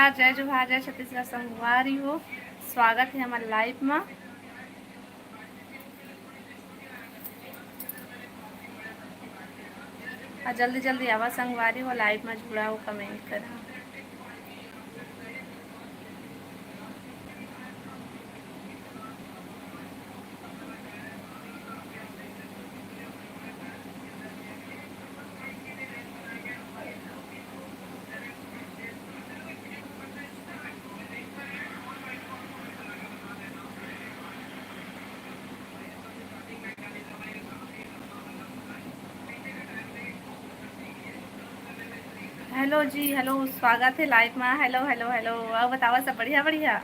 जय जोहार जय छत्तीसगढ़ संगवारी हो। स्वागत है हमारे लाइव में। और जल्दी जल्दी आवा संगवारी हो, लाइव में जुड़ा हो, कमेंट करा। हेलो जी, हेलो, स्वागत है लाइव में। हेलो हेलो हेलो, अब बतावा सब बढ़िया बढ़िया।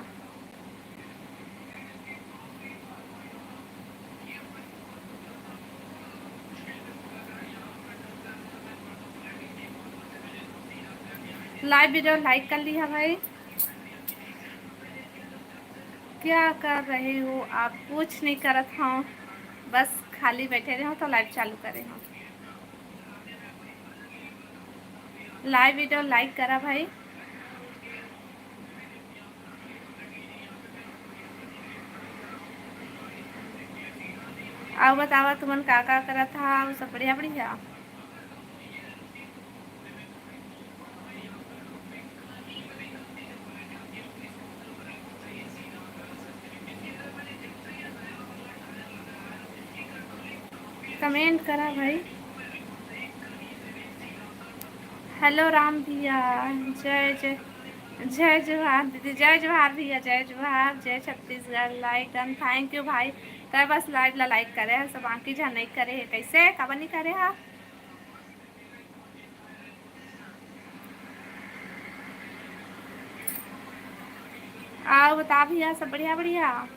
लाइव वीडियो लाइक कर लिया भाई। क्या कर रहे हो आप? कुछ नहीं करत हूँ, बस खाली बैठे रहे हो तो लाइव चालू करे हो। लाइव वीडियो लाइक करा भाई। अब बतावा तुमन का करत था? वो सब बढ़िया बढ़िया। कमेंट करा भाई। हेलो राम भैया, जय जय जय जोहार दीदी, जय जोहार भैया, जय जोहार जय Chhattisgarh. Like done, thank U भाई। तो बस लाइव ला लाइक करे है सब, बाकी जहाँ नहीं करे है कैसे काबर नहीं करे है। आओ बता भैया, सब बढ़िया बढ़िया।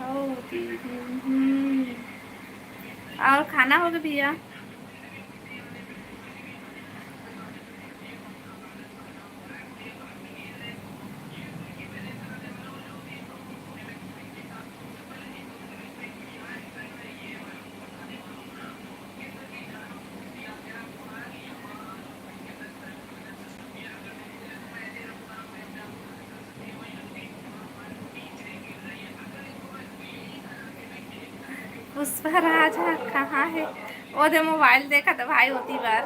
ओ दीदी, और खाना हो गया भैया? पुष्पा राजा कहाँ है? वो दे मोबाइल देखा तो भाई होती बार।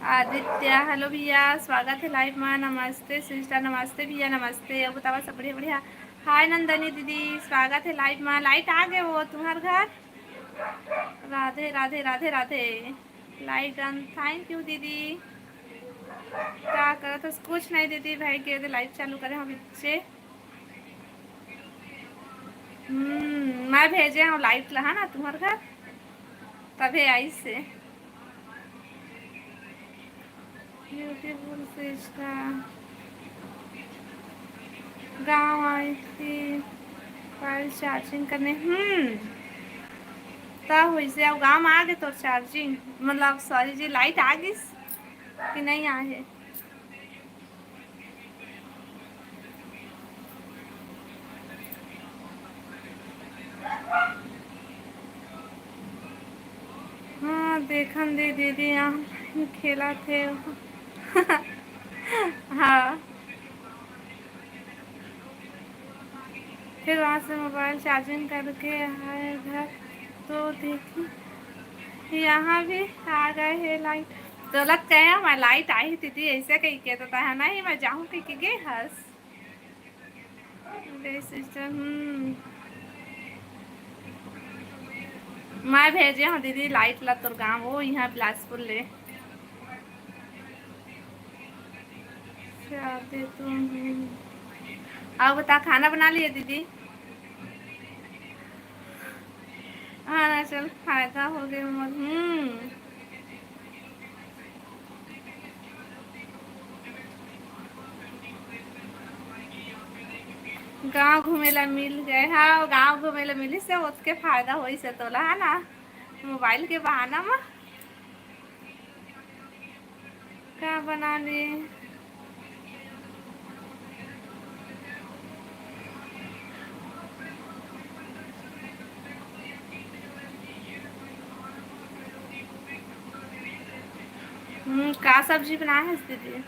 आदित्य, हेलो भैया, स्वागत है लाइव में। नमस्ते सिस्टर, नमस्ते भैया, नमस्ते। अब बतावा सब बढ़िया बढ़िया। हाय नंदनी दीदी, स्वागत है लाइव में। लाइट आ गए वो तुम्हारे घर? Radhe Radhe Radhe Radhe. Light on, thank U दीदी। क्या करो तो कुछ नहीं दीदी भाई के लाइट चालू करें हम बच्चे। मैं भेजे हूँ लाइट लहा ना तुम्हारे घर, तभी आई से। ब्यूटीफुल सिस्टर, गाँव आई थी मोबाइल चार्जिंग करने। तब हुई से अब गाँव में आ गए तो चार्जिंग, मतलब सॉरी जी, लाइट आ गई कि नहीं आ है? हाँ देखन दे दीदी, यहाँ खेला थे। हाँ, फिर वहाँ से मोबाइल चार्जिंग करके आए घर तो देखी यहाँ भी आ गए है लाइट। दौलत कहे मैं लाइट आई दीदी ऐसे कही के तो है ना ही मैं जाऊँ कही के गए हंस सिस्टर। मैं भेजे हूँ दीदी लाइट ला तोर गाँव वो यहाँ बिलासपुर ले दे तुम। आओ बता, खाना बना लिए दीदी? हाँ ना, चल फायदा हो गया। गाँव घूमेला मिल गए। हाँ, गाँव घूमेला मिली से उसके फायदा होई से तोला है ना, मोबाइल के बहाना में क्या बना लिए। का सब्जी बनाया है दीदी?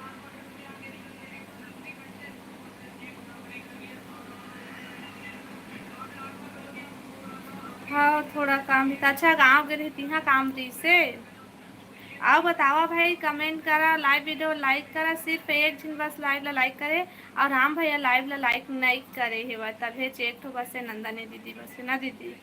हाँ, थोड़ा काम भी था। अच्छा, गाँव गए रहती हाँ काम रही से। आओ बतावा भाई, कमेंट करा, लाइव वीडियो लाइक करा, सिर्फ एक दिन बस लाइव ला लाइक करे। और राम भैया लाइव ला लाइक नहीं करे हे बा तभी चेक तो बस है नंदनी दीदी बस है ना दीदी।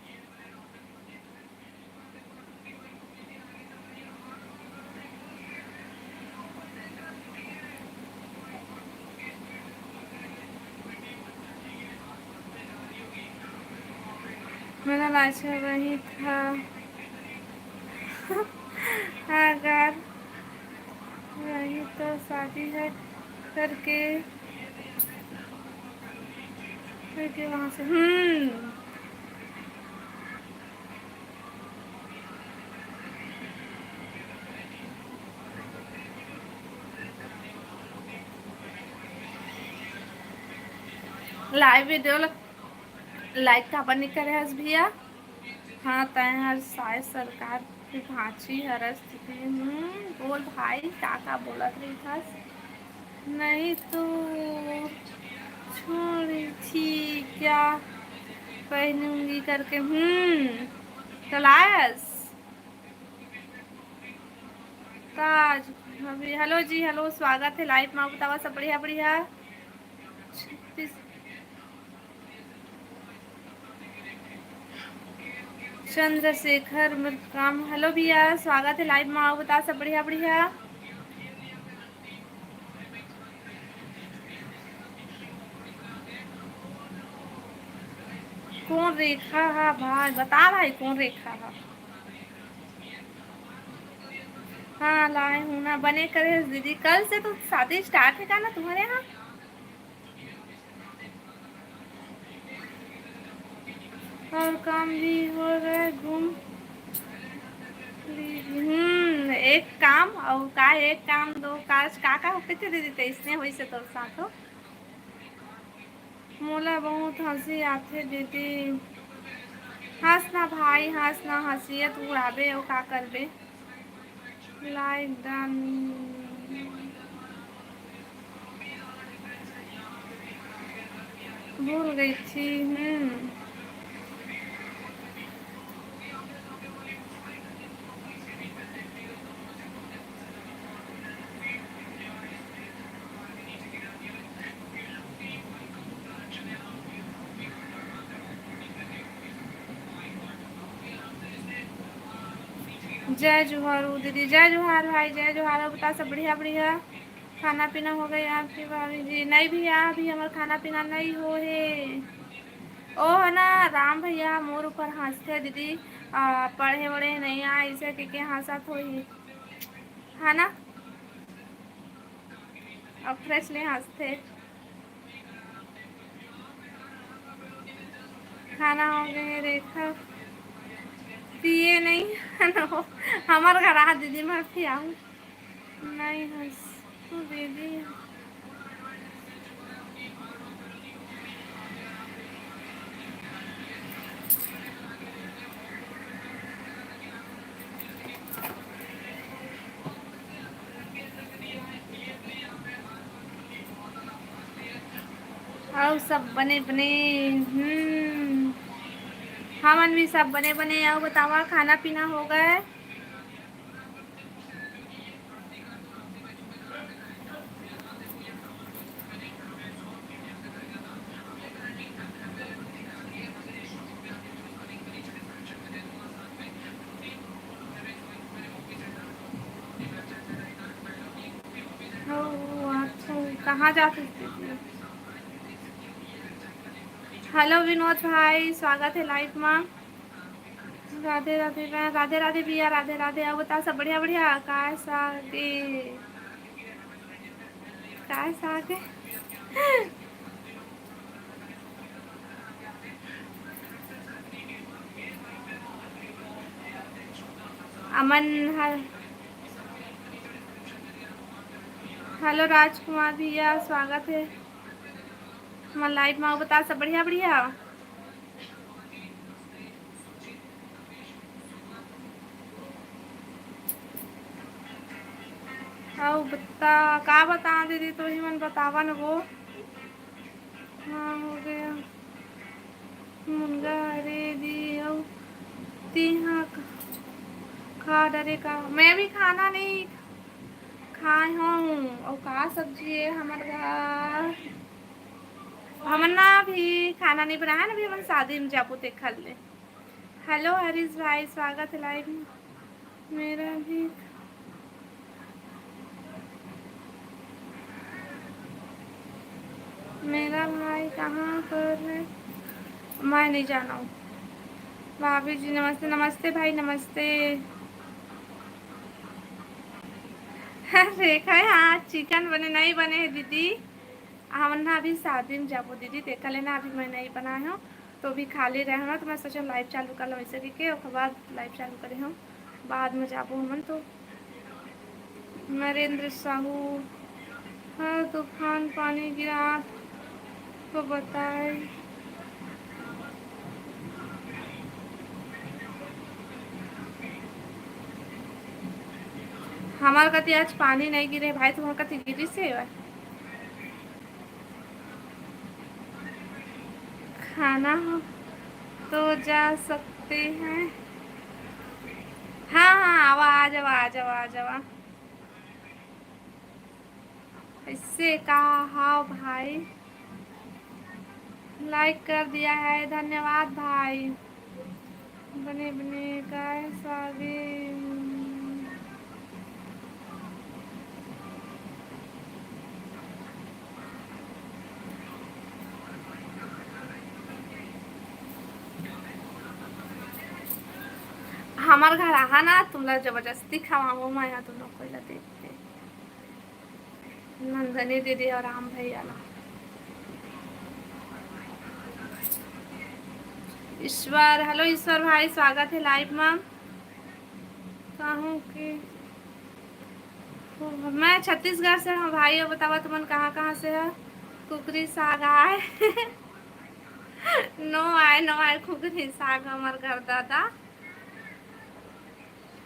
मेरा लाचा वही था। अगर वही तो शादी है करके करके वहाँ से लाइव वीडियो लाइक का अपन नहीं करे हस भैया। हाँ, तय हर शायद सरकार की भांची हर स्थिति। बोल भाई का बोलत रही था। नहीं तो छोड़ी थी क्या पहनूंगी करके। कलायस ताज अभी। हेलो जी, हेलो, स्वागत है लाइव में। बतावा सब बढ़िया बढ़िया। चंद्रशेखर काम। हेलो भैया, स्वागत है लाइव में। आओ बता सब बढ़िया बढ़िया। कौन रेखा है भाई? बता भाई कौन रेखा है। हाँ लाए हूँ ना, बने करे दीदी। कल से तो शादी स्टार्ट है का ना तुम्हारे यहाँ? और काम भी हो गए घूम एक काम और का एक काम दो काज का होते थे दीदी तो इसने हुई से तो साथो मोला बहुत हंसी आते दीदी। हंस ना भाई, हंस ना, हंसियत उड़ाबे और का करबे। Like done. भूल गई थी। जय जोहार दीदी, जय जोहार भाई, जय जोहार। बता सब बढ़िया बढ़िया। खाना पीना हो गया आपकी भाभी जी? नहीं भैया, अभी हमारा खाना पीना नहीं हो है। ओ है ना, राम भैया मोर ऊपर हंसते दीदी। पढ़े वढ़े नहीं आ इसे के हंसत हो ही है ना। अब फ्रेश ले हंसते। खाना हो गए रेखा पिए नहीं है ना। हमारे घर आ दीदी, मैं पियाऊँ नहीं हंस तू दीदी। और सब बने बने। हमन भी सब बने बने। और बतावा खाना पीना हो गए? कहाँ जाते थे? हेलो विनोद भाई, स्वागत है लाइव में। राधे राधे मैं राधे राधे भैया, राधे राधे। अब बता सब बढ़िया बढ़िया। काय सागे काय सागे अमन हेलो राजकुमार भैया, स्वागत है हमारे लाइव में। बता सब बढ़िया बढ़िया। हाँ बता का बता दीदी, तो ही मन बतावा न वो। हाँ हो गया मुनगा अरे दी औ ती हाँ खा डरे का। मैं भी खाना नहीं खाए हूँ। और का सब्जी है हमारे घर। हमन ना भी खाना नहीं बनाया ना, भी हम शादी में जाबू ते खा ले। हेलो हरीश भाई, स्वागत है लाइव में। मेरा भी मेरा भाई कहाँ पर है, मैं नहीं जाना हूँ। भाभी जी नमस्ते। नमस्ते भाई नमस्ते। रेखा हाँ चिकन बने नहीं बने है दीदी। हम ना अभी शादी में जाबो दीदी, देखा लेना अभी मैं नहीं बनाया हूँ। तो अभी खाली रहे ना, तो मैं सोचा लाइव चालू कर लो वैसे के उसके बाद लाइव चालू करे हम, बाद में जाबो हमन तो। नरेंद्र साहू हाँ तूफान पानी गिरा तो बताए। हमारे कति आज पानी नहीं गिरे भाई, तुम्हारे कति गिरी से है? खाना हो तो जा सकते हैं। हाँ हाँ आवा आ जावा आ जावा आ जावा। इससे कहा भाई, लाइक कर दिया है, धन्यवाद भाई। बने बने का स्वागत। हमारे घर आहा ना, तुम लोग जबरदस्ती खवाओ मैं यहाँ तुम लोग को देखते। नंदनी दीदी और राम भैया ना। ईश्वर हेलो ईश्वर भाई, स्वागत है लाइव में। कहूँ कि मैं छत्तीसगढ़ से हूँ भाई। और बतावा तुमन कहाँ कहाँ से है। कुकरी साग आए नो आए कुकरी साग हमार घर दादा।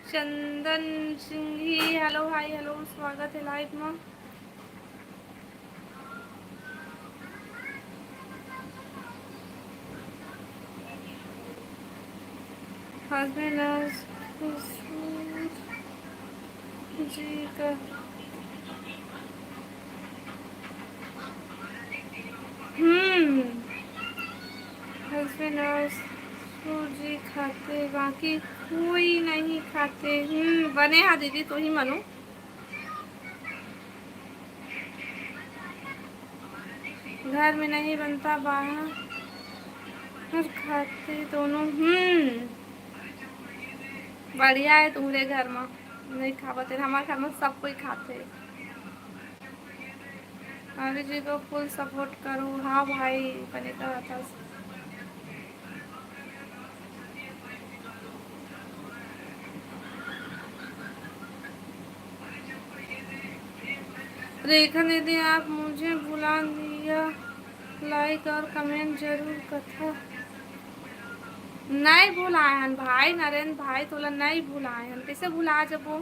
चंदन सिंघी हेलो भाई हेलो, स्वागत है लाइव में। हस्बैंड जी का हस्बैंड और सूजी खाते, बाकी कोई नहीं खाते। बने हाँ दीदी तो ही मनो। घर में नहीं बनता, बाहर खाते दोनों। बढ़िया है तुम्हारे घर में नहीं खावते, हमारे घर में सब कोई खाते। भाभी जी को फुल सपोर्ट करो। हाँ भाई बने का था। रेखा दीदी आप मुझे बुला दिया, लाइक और कमेंट जरूर कथा। नहीं भुलाए हन भाई नरेंद्र भाई, तोला नहीं भुलाए हन, कैसे भुला जब वो।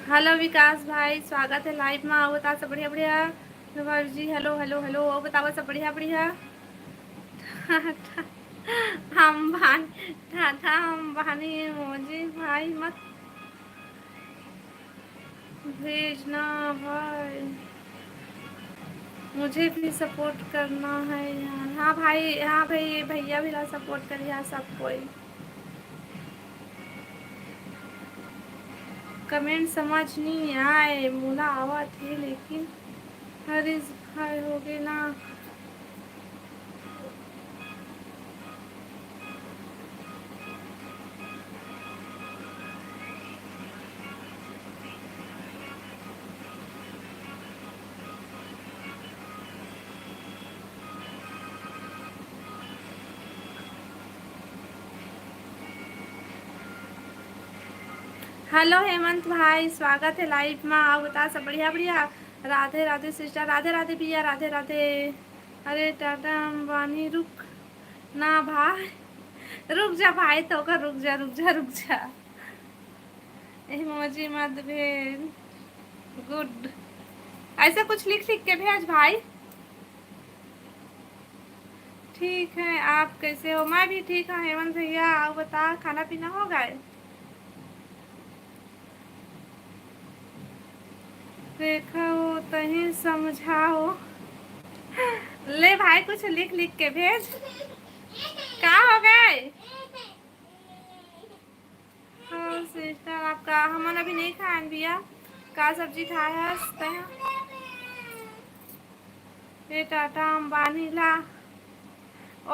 हेलो विकास भाई, स्वागत है लाइव में। आओ बता सब बढ़िया बढ़िया। भाभी जी हेलो हेलो हेलो, आओ बताओ सब बढ़िया बढ़िया। हम भान था हम बहानी मोजी भाई मत भेजना भाई, मुझे भी सपोर्ट करना है यार। हाँ भाई हाँ भाई भैया भी ला सपोर्ट करिए सब कोई। कमेंट समझ नहीं आए, मूला आवा थे लेकिन हरीश भाई हो गए ना। हेलो हेमंत भाई, स्वागत है लाइव में। आओ बता सब बढ़िया बढ़िया। राधे राधे सिस्टर, राधे राधे भैया, राधे राधे। अरे टाटा अंबानी रुक ना भाई, रुक जा भाई, तो का रुक जा रुक जा रुक जा। इमोजी मत भेज। गुड। ऐसा कुछ लिख लिख के भेज भाई। ठीक है, आप कैसे हो? मैं भी ठीक हूँ हेमंत भैया। आओ बता, खाना पीना हो गए? देखा हो तही समझाओ। ले भाई, कुछ लिख लिख के भेज। क्या हो गए? हाँ सिस्टर, आपका हमन अभी नहीं खाएं भैया। का सब्जी खाया है? ये टाटा अंबानी ला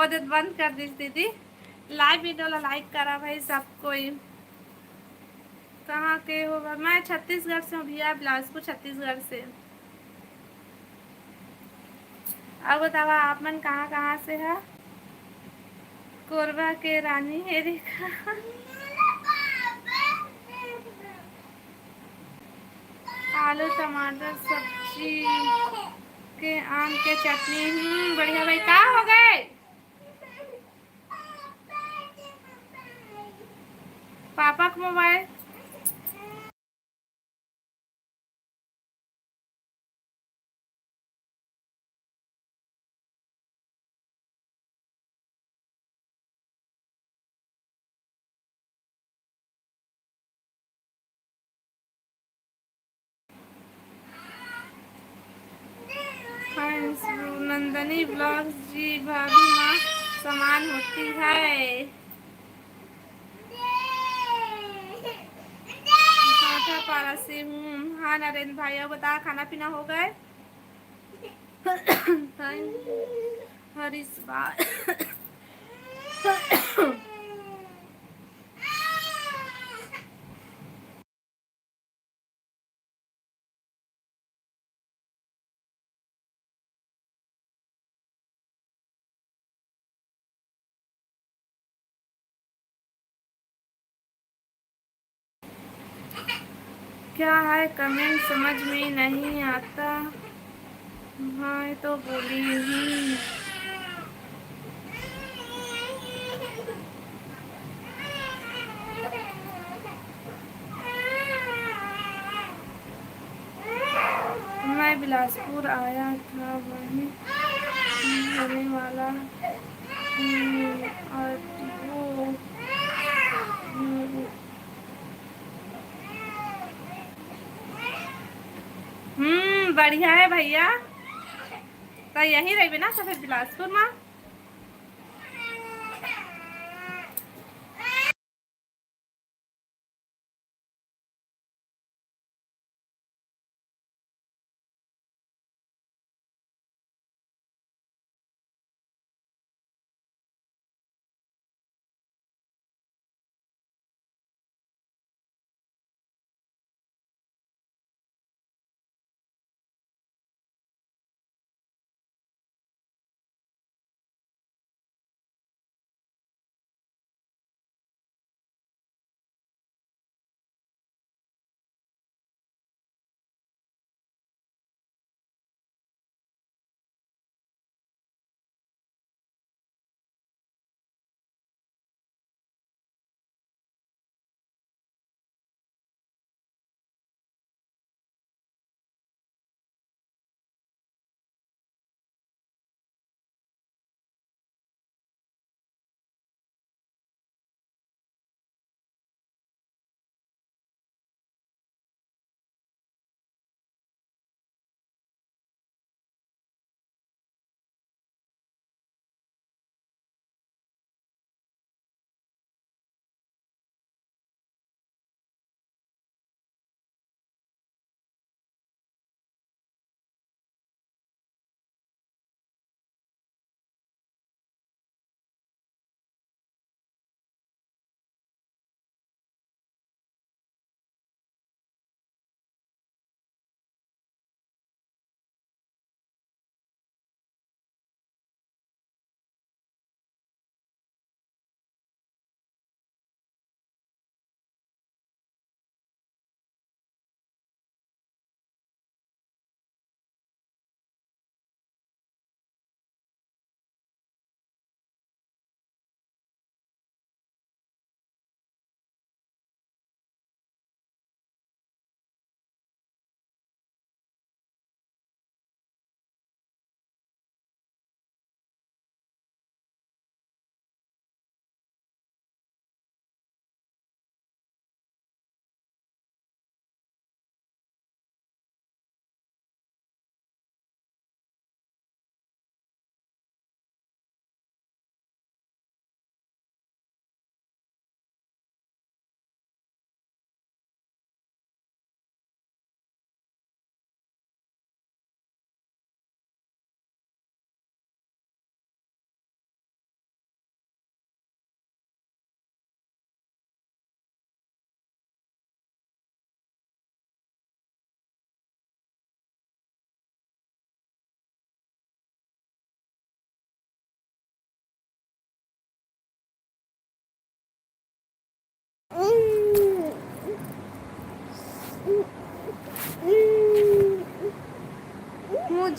ओदत बंद कर दी दीदी। लाइव वीडियो ला लाइक करा भाई सब कोई। कहाँ के हो? मैं छत्तीसगढ़ से हूँ भैया, बिलासपुर छत्तीसगढ़ से। अब बतावा आप मन कहाँ कहाँ से है? कोरबा के रानी है रेखा। आलू टमाटर सब्जी के आम के चटनी। बढ़िया भाई। क्या हो गए? पापा का मोबाइल। नंदनी ब्लॉग जी, भाभी माँ समान होती है। पारा से हूँ। हाँ नरेंद्र भाई, अब बता खाना पीना हो गए? हरीश भाई। क्या है कमेंट समझ में नहीं आता। हाँ तो बोली हूँ। मैं बिलासपुर आया था, वहीं होने वाला और वो बढ़िया है भैया। तो यहीं रही ना सफेद बिलासपुर में।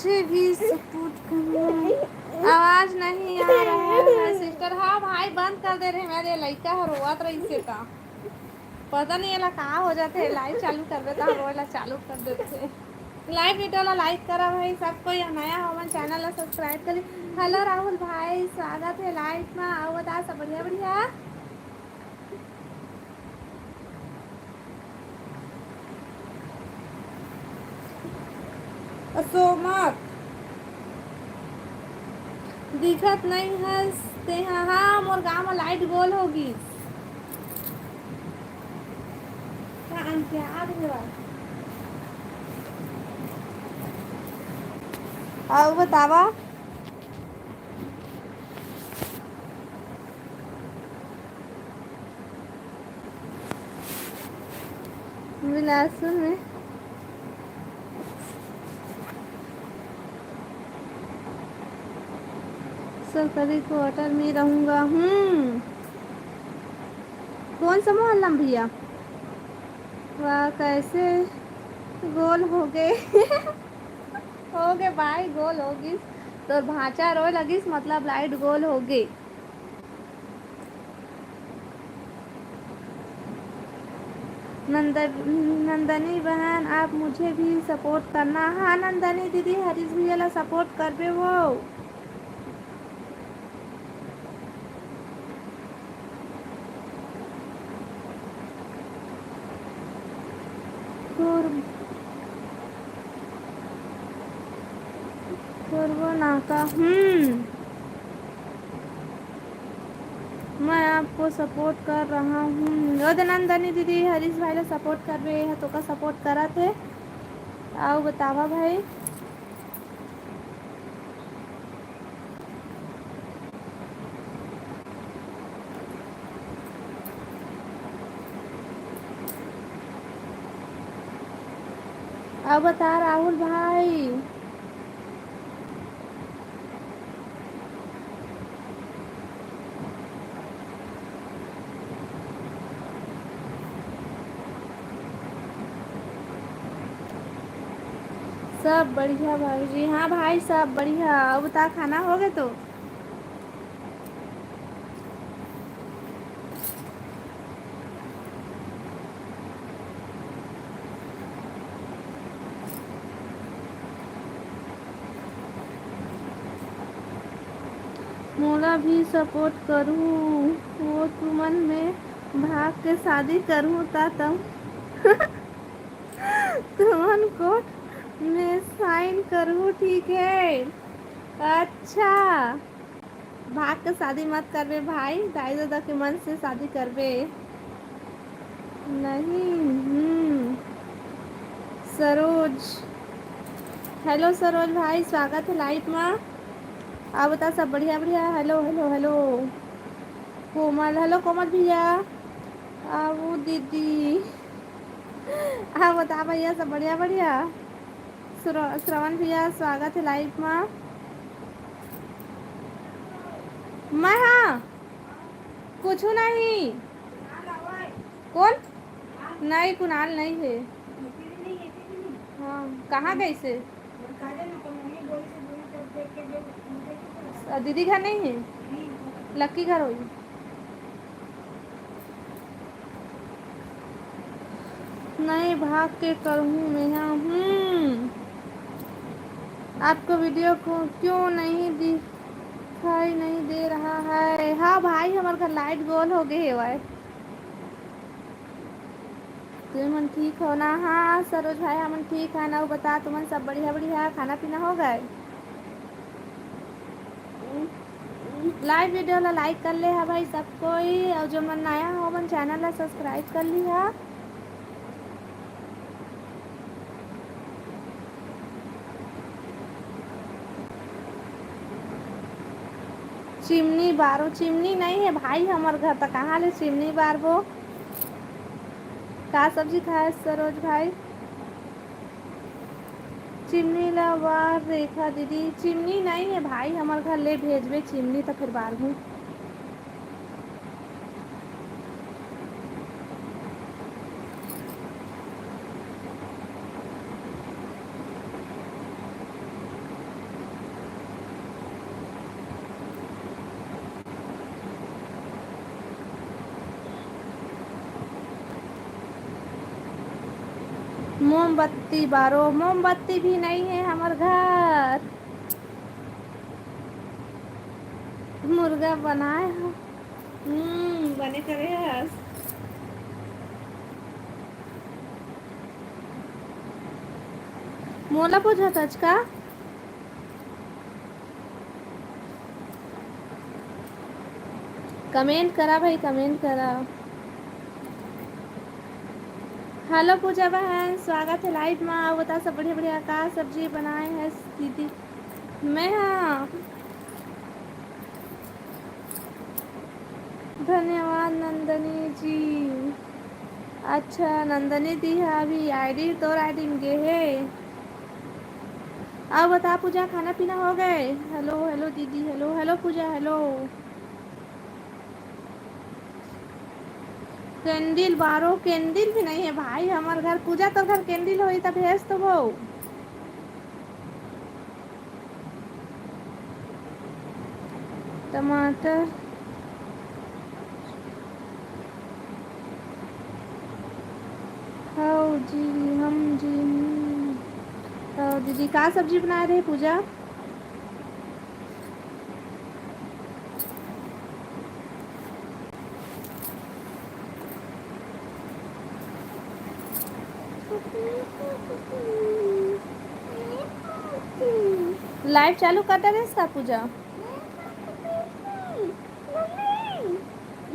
मुझे भी सपोर्ट करना। आवाज नहीं आ रहा है सिस्टर। हाँ भाई बंद कर दे रहे मेरे लड़का है रोवत रही से का पता नहीं एला का हो जाते लाइव चालू करबे तो रोला चालू कर देते। लाइव वीडियो ला लाइक करा भाई सबको या नया हो चैनल ला सब्सक्राइब करी। हेलो राहुल भाई स्वागत है लाइव में। आओ बता सब बढ़िया बढ़िया। सोमत दिखत नहीं हंसते हैं। हाँ मोर गाँव में लाइट गोल होगी। क्या आओ बतावा। बिलासपुर में सरकारी क्वार्टर में रहूँगा। कौन सा मोहल्ला में भैया? वाह कैसे गोल हो गए। हो गए भाई गोल होगी तो भाचा रोए लगी मतलब लाइट गोल हो गई। नंदनी बहन आप मुझे भी सपोर्ट करना। हाँ नंदनी दीदी हरीश भैया ला सपोर्ट करबे वो। नाका मैं आपको सपोर्ट कर रहा हूँ। नंदनी दीदी हरीश भाई ला सपोर्ट करबे है तो का सपोर्ट करा थे। आओ बतावा भाई। अब बता राहुल भाई। सब बढ़िया भाई जी। हाँ भाई सब बढ़िया। अब बता खाना हो गया तो मोला भी सपोर्ट करूँ वो तुमन में भाग के शादी करूँ ता तुम तुमन कोर्ट में साइन करूँ ठीक है। अच्छा भाग के शादी मत करबे भाई दाई दादा के मन से शादी करबे नहीं। सरोज हेलो सरोज भाई स्वागत है लाइव में। आप बता सब बढ़िया बढ़िया। हेलो हेलो हेलो कोमल। हेलो कोमल भैया। आओ दीदी। हाँ बता भैया सब बढ़िया बढ़िया। श्रवण भैया स्वागत है लाइव में। मैं हाँ कुछ नहीं। कौन नहीं कुणाल नहीं है। हाँ कहाँ गई से? दीदी घर नहीं है लक्की घर होगी। नहीं भाग के करूँ मैं। आपको वीडियो को क्यों नहीं दिखाई नहीं दे रहा है? हाँ भाई हमारे घर लाइट गोल हो गई है भाई। तुमन ठीक हो ना? हाँ सरोज भाई हम ठीक है ना। बता तुमन सब बढ़िया बढ़िया खाना पीना हो गए? लाइव वीडियो ला लाइक कर ले है भाई सब कोई और जो मन नया हो मन चैनल ला सब्सक्राइब कर ली है। चिमनी बारो चिमनी नहीं है भाई हमारे घर तक कहाँ ले चिमनी बार वो। का सब्जी खाए सरोज भाई? चिमनी ला बार रेखा दीदी चिमनी नहीं है भाई हमारे घर ले भेजबे चिमनी तो फिर बार हूँ। मोमबत्ती बारो, मोमबत्ती भी नहीं है हमार घर। मुर्गा बनाए हो? बने करे हस। मोला पूछा था का? कमेंट करा भाई, कमेंट करा। हेलो पूजा बहन, स्वागत है लाइव में। आओ बता, सब बढ़िया बढ़िया का सब्जी बनाए हैं दीदी? मैं हाँ, धन्यवाद नंदनी जी। अच्छा नंदनी दी है अभी आईडी, तो राइटिंग गे है। आओ बता पूजा, खाना पीना हो गए? हेलो हेलो दीदी, हेलो हेलो पूजा, हेलो। कैंडल बारो, कैंडल भी नहीं है भाई हमारे घर। पूजा तो घर कैंडल हो तब भेज तो वो। टमाटर। हाँ जी, हम जी। हाँ दीदी, का सब्जी बना रहे पूजा? लाइव चालू कर दे इसका पूजा।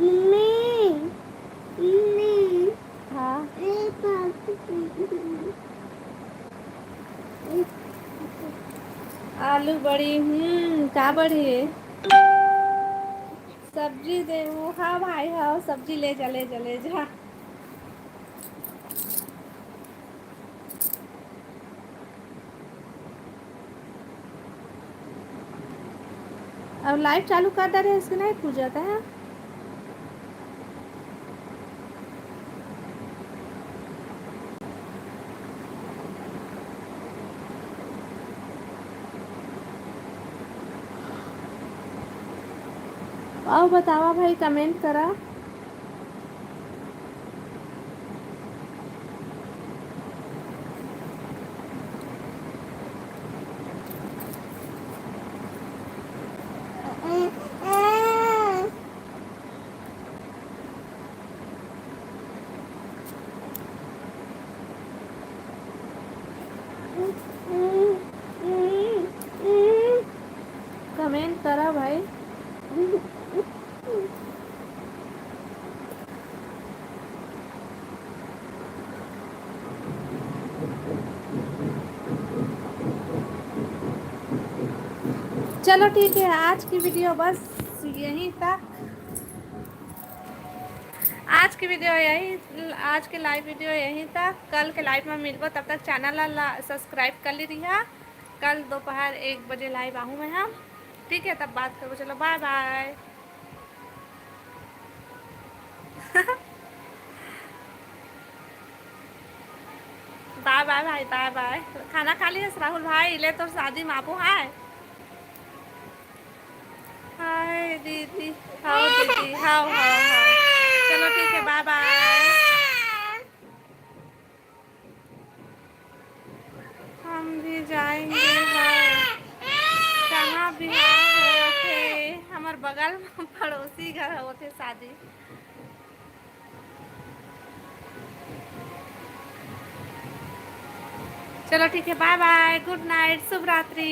मम्मी, मम्मी, हाँ आलू बड़ी, का बड़ी है? सब्जी दे वो, हाँ भाई हाँ, सब्जी ले जा, ले जा, ले जा। अब लाइव चालू कर दे रहे इसके नहीं पूजा था। आओ बतावा भाई, कमेंट करा। कमेंट करा भाई। चलो ठीक है, आज की वीडियो बस यहीं तक। आज की वीडियो यही, आज के लाइव वीडियो यहीं तक। कल के लाइव में मिलबो, तब तक चैनल सब्सक्राइब कर ली रही। कल दोपहर 1 बजे लाइव आहूँ मैं हम, ठीक है? तब बात करो, चलो बाय बाय। बाय बाय भाई, बाय बाय। खाना खा लिया राहुल भाई? ले तो शादी में आपू है। हाय दीदी, हाँ दीदी, हाँ हाँ हाँ। चलो ठीक है, बाय बाय। हम भी जाएंगे है। कहाँ बिहार होते? हमार बगल में पड़ोसी घर होते शादी। चलो ठीक है, बाय बाय, गुड नाइट, शुभ रात्रि।